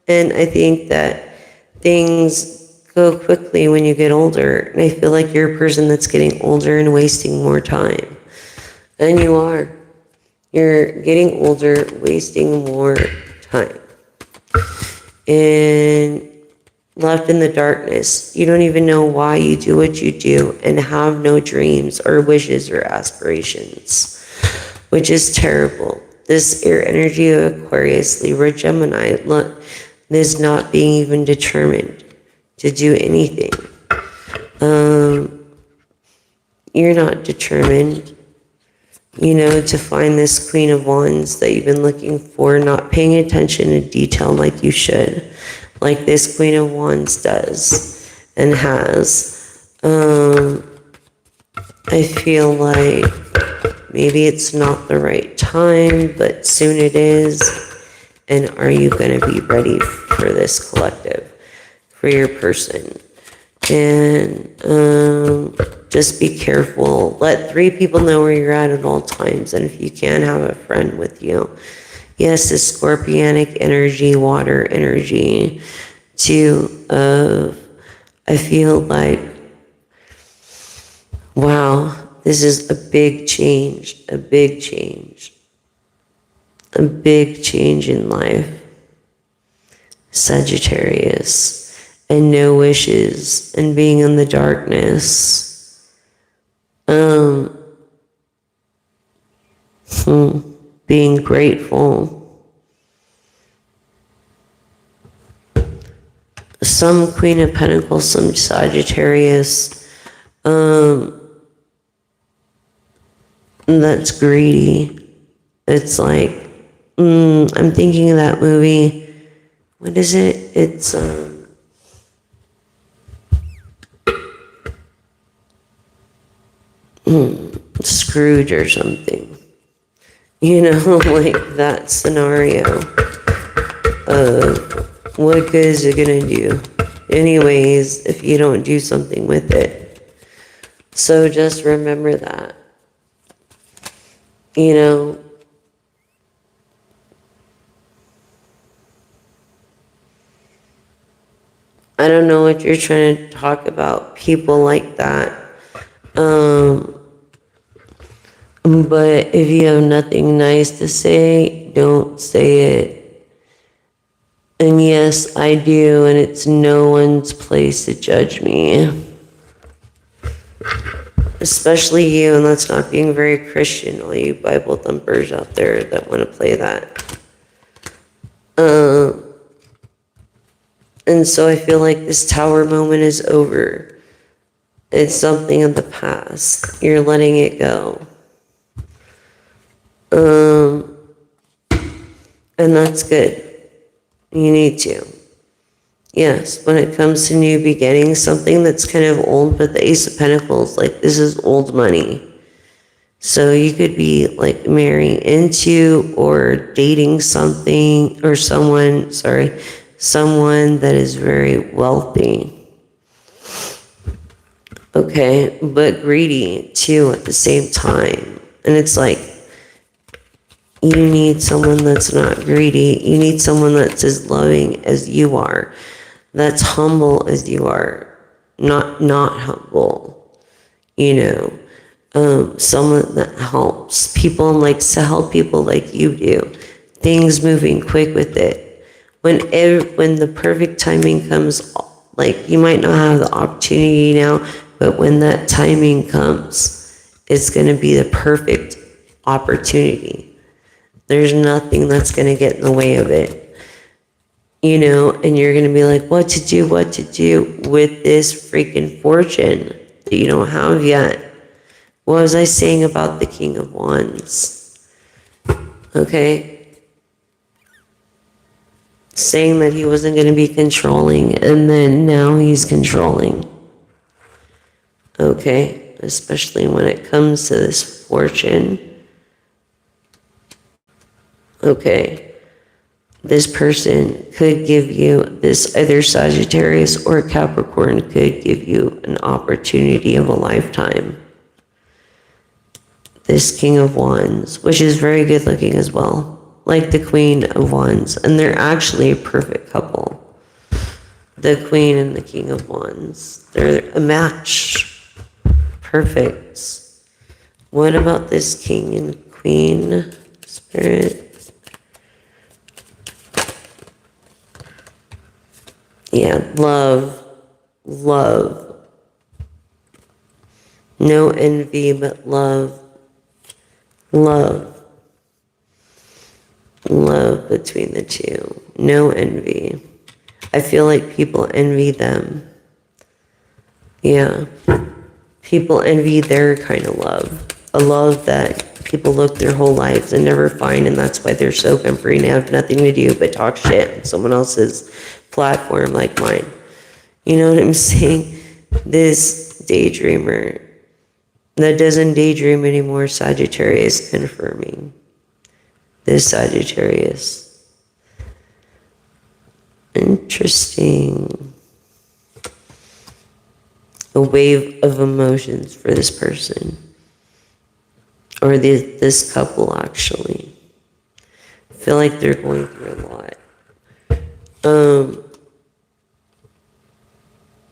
And I think that things go quickly when you get older. And I feel like you're a person that's getting older and wasting more time. And you are. You're getting older, wasting more time. And left in the darkness. You don't even know why you do what you do and have no dreams or wishes or aspirations, which is terrible. This air energy of Aquarius, Libra, Gemini, is not being even determined to do anything. You're not determined, to find this Queen of Wands that you've been looking for, not paying attention to detail like you should, like this Queen of Wands does and has. I feel like maybe it's not the right time, but soon it is. And are you going to be ready for this collective, for your person? And just be careful. Let 3 people know where you're at all times. And if you can, have a friend with you. Yes, this scorpionic energy, water energy, I feel like, wow, this is a big change, a big change, a big change in life. Sagittarius, and no wishes, and being in the darkness. Being grateful. Some Queen of Pentacles, some Sagittarius, that's greedy. It's like, I'm thinking of that movie. What is it? It's, Scrooge or something. Like that scenario of what good is it gonna do anyways if you don't do something with it. So just remember that. I don't know what you're trying to talk about, people like that. But if you have nothing nice to say, don't say it. And yes, I do, and it's no one's place to judge me. Especially you, and that's not being very Christian, all you Bible thumpers out there that want to play that. And so I feel like this tower moment is over. It's something of the past. You're letting it go. And that's good. You need to. Yes, when it comes to new beginnings, something that's kind of old, but the Ace of Pentacles, like this is old money. So you could be like marrying into or dating something or someone that is very wealthy. Okay, but greedy too at the same time. And it's like, you need someone that's not greedy. You need someone that's as loving as you are, that's humble as you are, not humble, someone that helps people and likes to help people like you do. Things moving quick with it. When the perfect timing comes, like you might not have the opportunity now, but when that timing comes, it's going to be the perfect opportunity. There's nothing that's going to get in the way of it, and you're going to be like, what to do with this freaking fortune that you don't have yet. What was I saying about the King of Wands? Okay. Saying that he wasn't going to be controlling, and then now he's controlling. Okay. Especially when it comes to this fortune. Okay. This person could give you, this either Sagittarius or Capricorn could give you an opportunity of a lifetime. This King of Wands, which is very good looking as well, like the Queen of Wands, and they're actually a perfect couple. The Queen and the King of Wands, they're a match. Perfect. What about this King and Queen Spirit? Yeah, love. No envy, but love. Love between the two. No envy. I feel like people envy them. Yeah. People envy their kind of love. A love that people look their whole lives and never find, and that's why they're so comfy and have nothing to do but talk shit on someone else's platform like mine. You know what I'm saying? This daydreamer that doesn't daydream anymore, Sagittarius confirming. This Sagittarius. Interesting. A wave of emotions for this person. Or this couple, actually. I feel like they're going through a lot.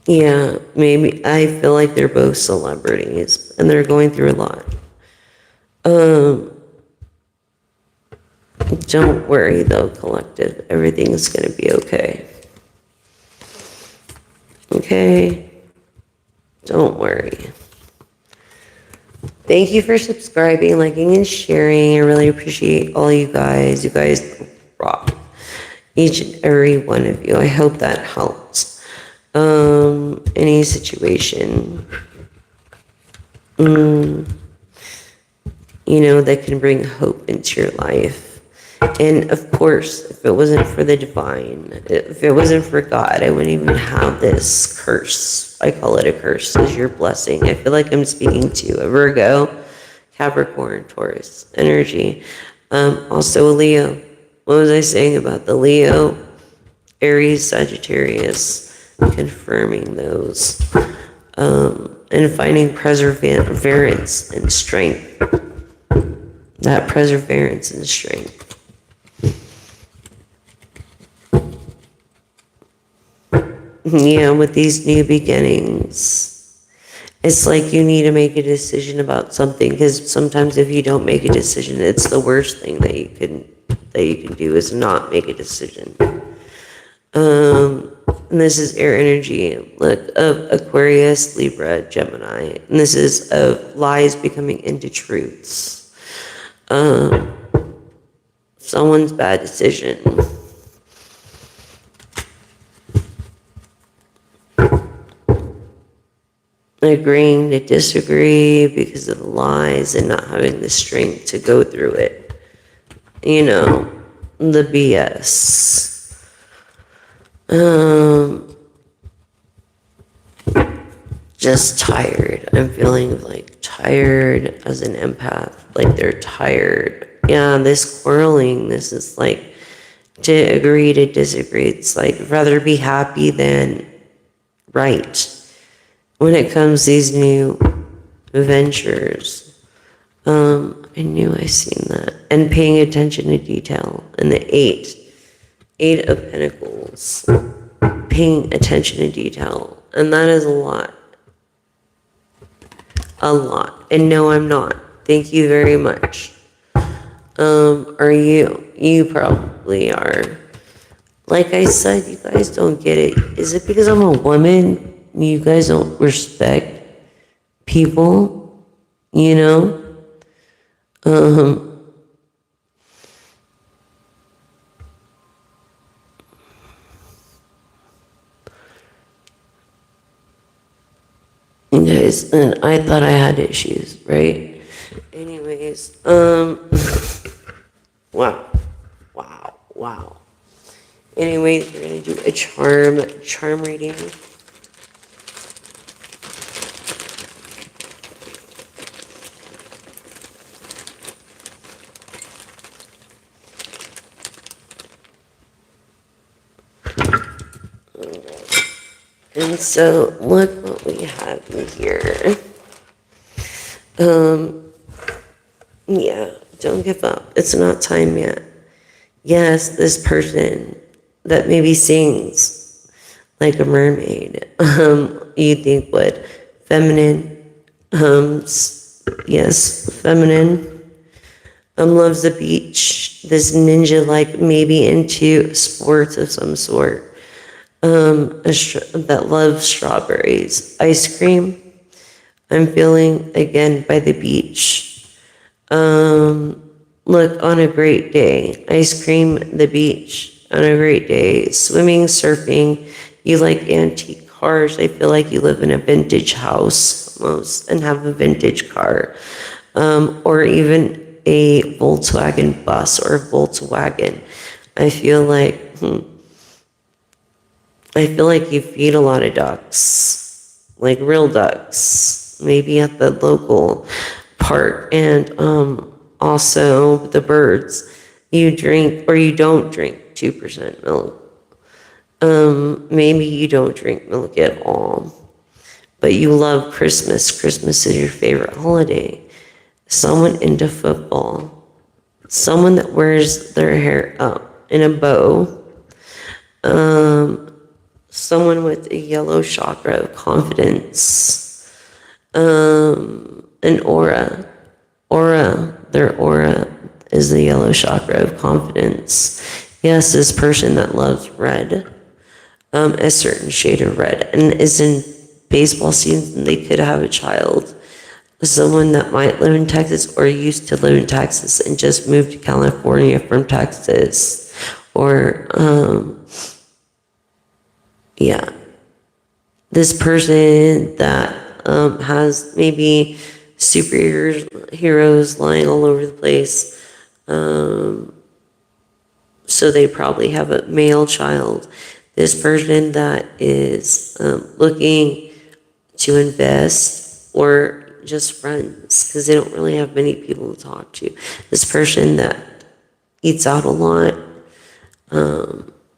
Yeah, maybe. I feel like they're both celebrities, and they're going through a lot. Don't worry, though, collective. Everything's going to be okay. Okay? Don't worry. Thank you for subscribing, liking, and sharing. I really appreciate all you guys. You guys rock. Each and every one of you. I hope that helps. Any situation, that can bring hope into your life. And of course, if it wasn't for the divine, if it wasn't for God, I wouldn't even have this curse. I call it a curse as your blessing. I feel like I'm speaking to a Virgo, Capricorn, Taurus energy. Also a Leo. What was I saying about the Leo? Aries, Sagittarius, confirming those. And finding perseverance and strength. That perseverance and strength. Yeah, with these new beginnings, it's like you need to make a decision about something, because sometimes if you don't make a decision, it's the worst thing that you can do is not make a decision. And this is air energy, look, of Aquarius, Libra, Gemini, and this is of lies becoming into truths. Someone's bad decision. Agreeing to disagree because of the lies and not having the strength to go through it. The BS. Um, just tired. I'm feeling like tired as an empath. Like they're tired. Yeah, this quarreling, this is like to agree to disagree. It's like rather be happy than right when it comes to these new ventures. I knew I seen that. And paying attention to detail. And the eight of pentacles. Paying attention to detail. And that is a lot. A lot. And no, I'm not. Thank you very much. Are you? You probably are. Like I said, you guys don't get it. Is it because I'm a woman? You guys don't respect people? You know? You guys, and I thought I had issues, right? Anyways, wow, wow. Anyways, we're gonna do a charm reading. And so, look what we have in here. Yeah, don't give up. It's not time yet. Yes, this person that maybe sings like a mermaid, you think would feminine, yes, feminine, loves the beach, this ninja like maybe into sports of some sort, that loves strawberries, ice cream. I'm feeling again by the beach. Look, on a great day, ice cream, the beach, on a great day, swimming, surfing. You like antique cars. I feel like you live in a vintage house almost and have a vintage car. Or even a Volkswagen bus or Volkswagen. I feel like, you feed a lot of ducks, like real ducks, maybe at the local park. And also the birds. You drink or you don't drink 2% milk. Maybe you don't drink milk at all. But you love Christmas. Christmas is your favorite holiday. Someone into football. Someone that wears their hair up in a bow. Someone with a yellow chakra of confidence. An aura. Their aura is the yellow chakra of confidence. Yes, this person that loves red, a certain shade of red, and is in baseball season, they could have a child. Someone that might live in Texas or used to live in Texas and just moved to California from Texas. Or, yeah, this person that has maybe superheroes lying all over the place. So they probably have a male child. This person that is looking to invest or just friends because they don't really have many people to talk to. This person that eats out a lot,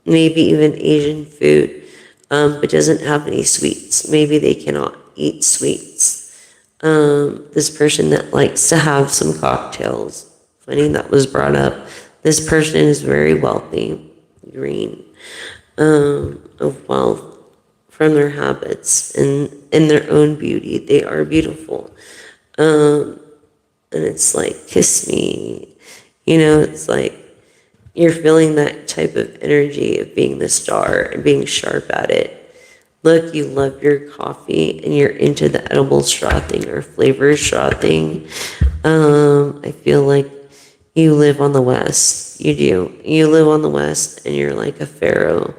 maybe even Asian food, but doesn't have any sweets. Maybe they cannot eat sweets. This person that likes to have some cocktails. Funny that was brought up. This person is very wealthy, green, of wealth from their habits and in their own beauty. They are beautiful. And it's like, kiss me. It's like you're feeling that type of energy of being the star and being sharp at it. Look, you love your coffee and you're into the edible straw thing or flavor straw thing. I feel like you live on the West. You do. You live on the West and you're like a pharaoh,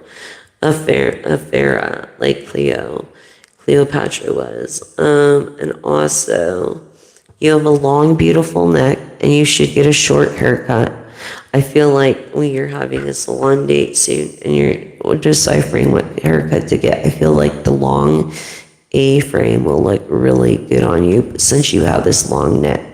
a pharaoh, like Cleopatra was. And also, you have a long, beautiful neck and you should get a short haircut. I feel like when you're having a salon date soon and you're deciphering what haircut to get, I feel like the long A-frame will look really good on you since you have this long neck.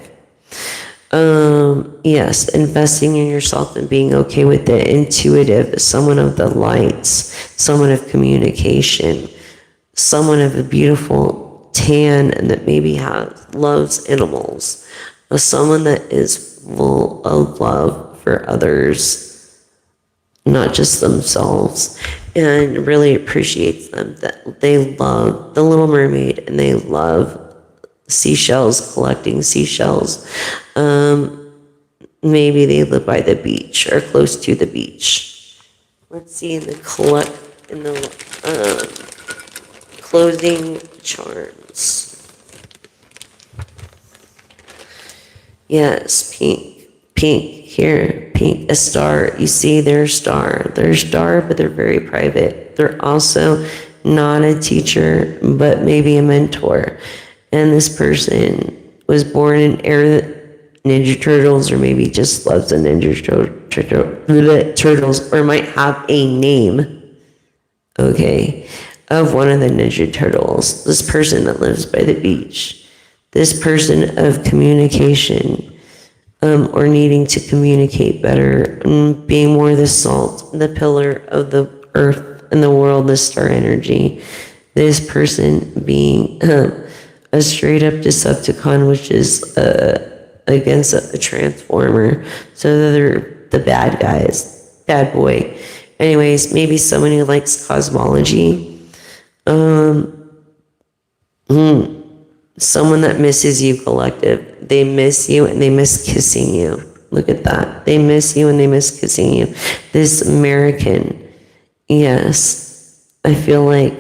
Yes, investing in yourself and being okay with it. Intuitive, someone of the lights, someone of communication, someone of a beautiful tan and that maybe loves animals, someone that is full of love for others, not just themselves, and really appreciates them, that they love the Little Mermaid and they love seashells, collecting seashells. Maybe they live by the beach or close to the beach. Let's see in the closing charms. Yes, pink here, pink, a star. You see their star. They're a star, but they're very private. They're also not a teacher, but maybe a mentor. And this person was born in era Ninja Turtles, or maybe just loves the Turtles, or might have a name, okay, of one of the Ninja Turtles. This person that lives by the beach. This person of communication, or needing to communicate better, being more the salt, the pillar of the earth and the world, the star energy. This person being a straight up Decepticon, which is against a Transformer. So they're the bad guys, bad boy. Anyways, maybe someone who likes cosmology. Someone that misses you, collective. They miss you and they miss kissing you. Look at that. They miss you and they miss kissing you. This American, yes, I feel like,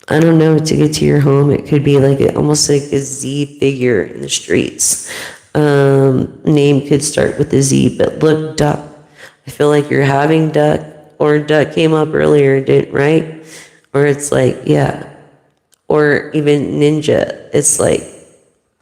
I don't know, to get to your home, it could be like almost like a Z figure in the streets. Name could start with a Z, but look, duck. I feel like you're having duck, or duck came up earlier, didn't, right? Or it's like, yeah. Or even ninja, it's like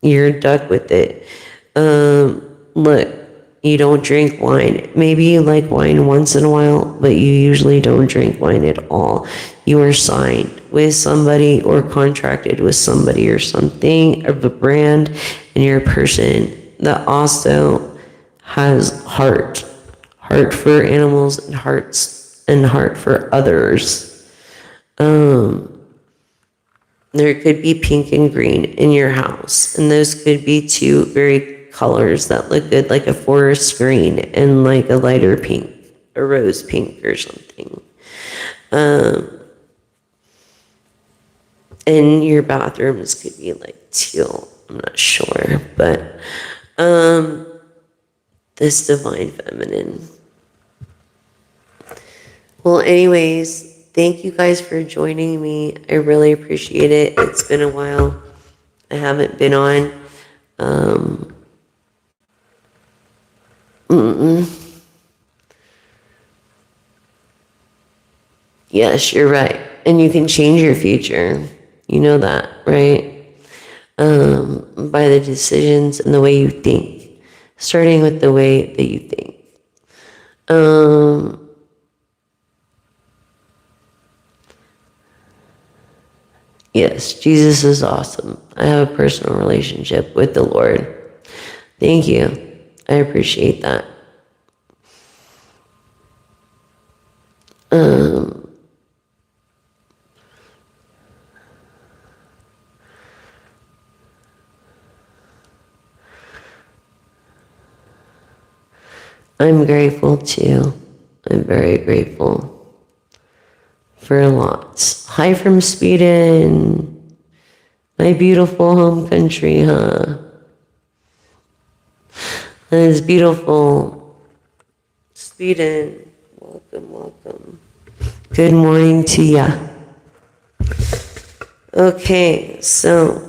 you're duck with it. Look, you don't drink wine. Maybe you like wine once in a while, but you usually don't drink wine at all. You are signed with somebody or contracted with somebody or something of a brand, and you're a person that also has heart for animals and heart for others. There could be pink and green in your house, and those could be two very colors that look good, like a forest green and like a lighter pink, a rose pink or something. And your bathrooms could be like teal. I'm not sure, but this divine feminine. Well, anyways, thank you guys for joining me. I really appreciate it. It's been a while. I haven't been on. Yes, you're right. And you can change your future. You know that, right? By the decisions and the way you think. Starting with the way that you think. Yes, Jesus is awesome. I have a personal relationship with the Lord. Thank you. I appreciate that. I'm grateful too. I'm very grateful for lots. Hi from Sweden. My beautiful home country, huh? And it's beautiful. Sweden. Welcome, welcome. Good morning to ya. Okay, so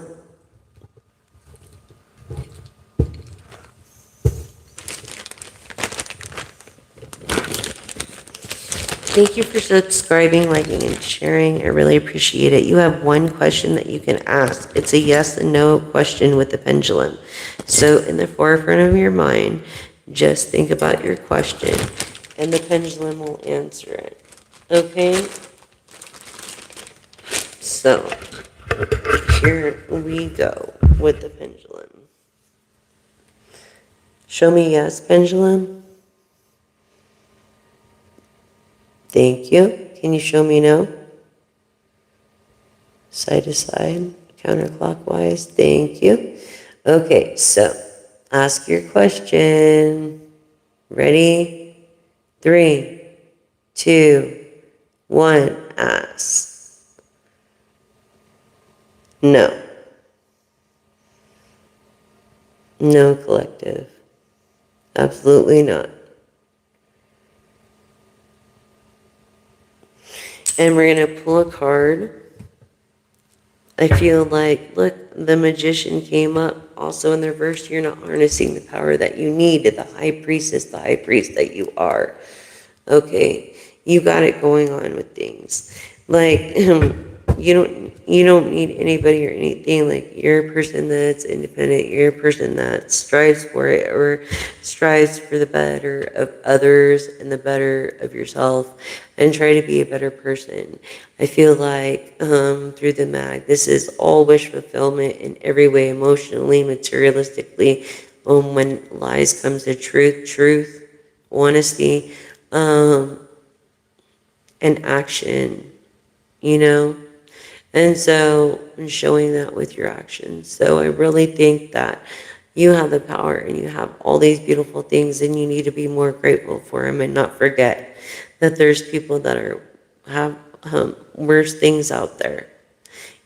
Thank you for subscribing, liking, and sharing. I really appreciate it. You have one question that you can ask. It's a yes and no question with the pendulum. So in the forefront of your mind, just think about your question, and the pendulum will answer it. Okay? So here we go with the pendulum. Show me yes, pendulum. Thank you. Can you show me no? Side to side, counterclockwise. Thank you. Okay, so ask your question. Ready? 3, 2, 1. Ask. No. No, collective. Absolutely not. And we're going to pull a card. I feel like, look, the magician came up. Also in the reverse, you're not harnessing the power that you need. The high priestess, the high priest that you are. Okay, you got it going on with things. Like, you don't need anybody or anything. Like, you're a person that's independent. You're a person that strives for it, or strives for the better of others and the better of yourself, and try to be a better person. I feel like through the mag, this is all wish fulfillment in every way, emotionally, materialistically. When lies comes to truth, honesty, and action, you know? And so I'm showing that with your actions. So I really think that you have the power and you have all these beautiful things, and you need to be more grateful for them and not forget that there's people that have worse things out there.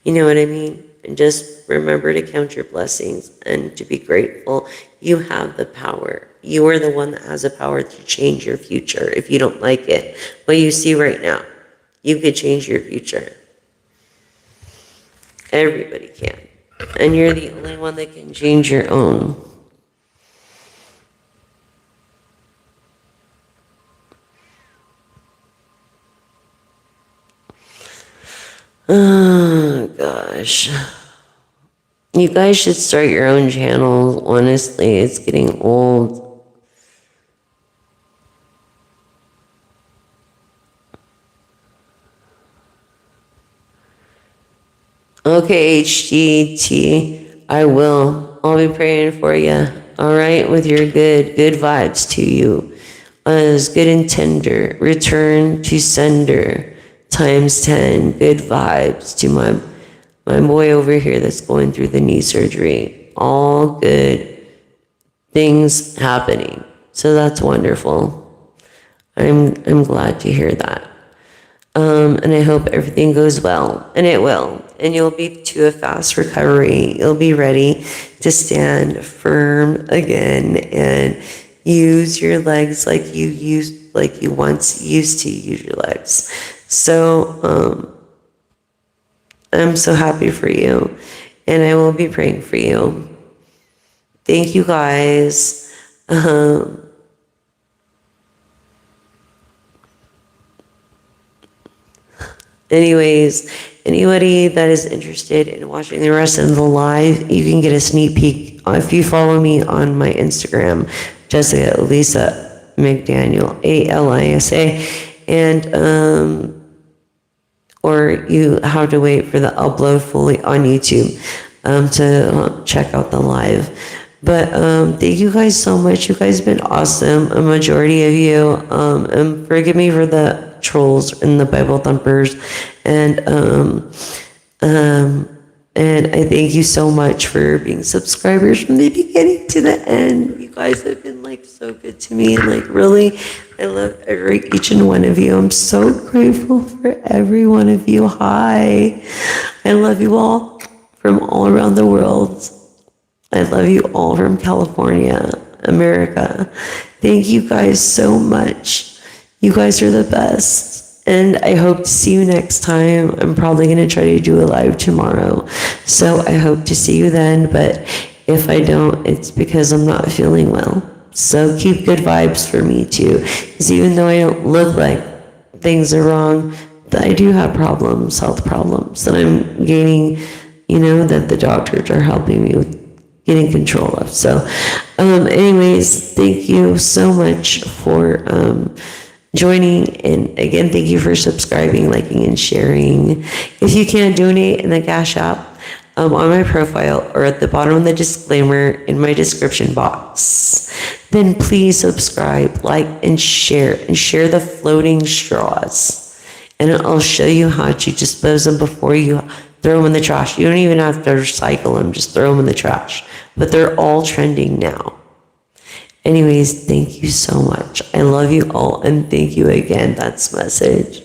You know what I mean? And just remember to count your blessings and to be grateful. You have the power. You are the one that has the power to change your future. If you don't like it, what you see right now, you could change your future. Everybody can. And you're the only one that can change your own. Oh, gosh. You guys should start your own channel. Honestly, it's getting old. Okay, HDT, I will. I'll be praying for you. All right, with your good vibes to you. As good intender, return to sender, times 10. Good vibes to my boy over here that's going through the knee surgery. All good things happening. So that's wonderful. I'm glad to hear that. And I hope everything goes well, and it will. And you'll be to a fast recovery. You'll be ready to stand firm again and use your legs like you once used to use your legs. So I'm so happy for you, and I will be praying for you. Thank you guys. Anyways, anybody that is interested in watching the rest of the live, you can get a sneak peek if you follow me on my Instagram, Jessica Elisa McDaniel, ALISA, and or you have to wait for the upload fully on YouTube to check out the live. But thank you guys so much. You guys have been awesome, a majority of you. And forgive me for the trolls and the Bible thumpers. And I thank you so much for being subscribers from the beginning to the end. You guys have been like so good to me. Like really, I love each and one of you. I'm so grateful for every one of you. Hi. I love you all from all around the world. I love you all from California, America. Thank you guys so much. You guys are the best. And I hope to see you next time. I'm probably going to try to do a live tomorrow. So I hope to see you then. But if I don't, it's because I'm not feeling well. So keep good vibes for me too. Because even though I don't look like things are wrong, that I do have problems, health problems, that I'm gaining, that the doctors are helping me with getting control of. So, anyways, thank you so much for joining. And again, thank you for subscribing, liking, and sharing. If you can't donate in the Cash App, on my profile or at the bottom of the disclaimer in my description box, then please subscribe, like, and share the floating straws. And I'll show you how to dispose them before you throw them in the trash. You don't even have to recycle them, just throw them in the trash. But they're all trending now. Anyways, thank you so much. I love you all, and thank you again. That's message.